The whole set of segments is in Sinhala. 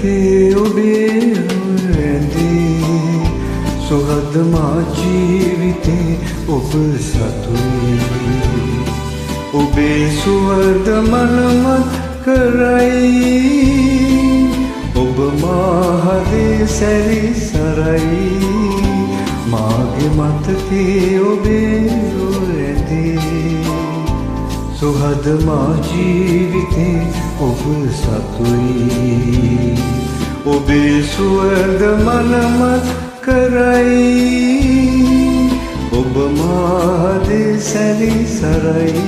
මතකේ ඔබේ ඇඳේ සුහද මා ජීවිතේ ඔබ සතුයි ඔබේ සුවඳ මනමත් කරයි ඔබ මා හදේ සැරිසරයි මාගේ මතකේ ඔබේ ඇඳේ සුහද මා ජීවිතේ ඔබ සතුයි ඔබේ සුවඳ මනමත් කරයි ඔබ මා හදේ සැරිසරයි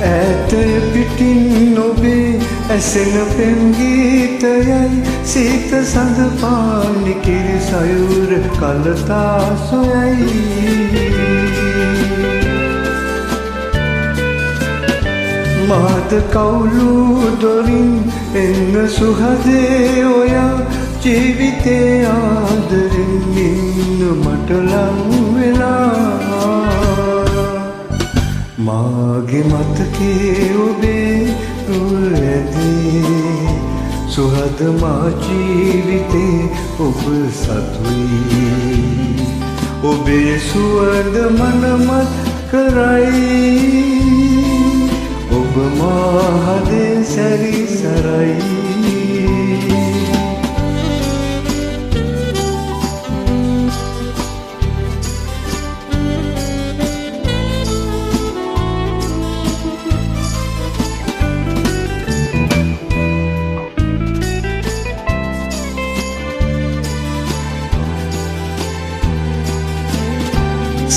ඈත පිටින් ඔබේ ඇසෙන පෙම් ගීතයයි සීත සඳ පානි කිරි සයුර කලතා සොයයි මාද කවුළු දොරින් එන්න සුහදේ ඔයා ජීවිතේ ආදරෙන් ඉන්න මට ලං වෙලා මාගේ මතකේ ඔබේ ඇඳේ සුහද මා ජීවිතේ ඔබ සතුයි ඔබේ සුවඳ මනමත් කරයි ඔබ මා හදේ සැරිසරයි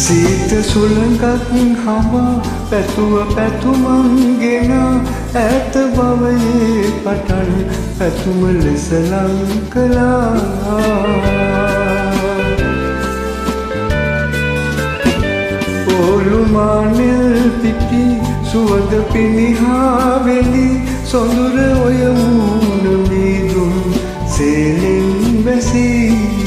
සීත සුළඟක් හමා පැතුව පැතුමන්ගෙන ඈත බවයේ පටන් පැතුම ලෙස ලං කළා ඔලු මානෙල් පිටි සුවඳ පිනිහා වෙලි සොඳුර ඔය මූණ මීදුම් සේලෙන් බැසී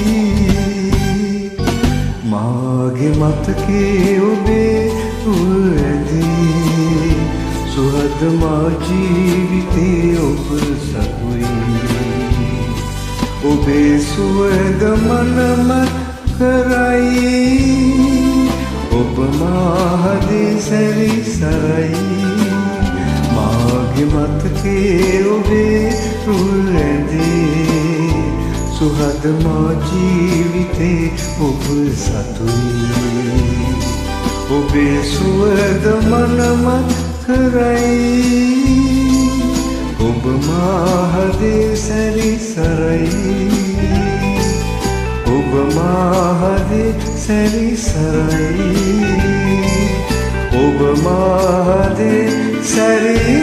මාගේ මතකේ ඔබේ ඇඳේ සුහද මා ජීවිතේ ඔබ සතුයි ඔබේ සුවඳ මනමත් කරයි ඔබ මා හදේ සැරිසරයි මාගේ මතකේ ඔබේ ඇඳේ සුහද මා ජීවිතේ ඔබ සතුයි ඔබේ සුවඳ මනමත් කරයි ඔබ මා හදේ සැරිසරයි ඔබ මා හදේ සැරිසරයි ඔබ මා හදේ සැරිසරයි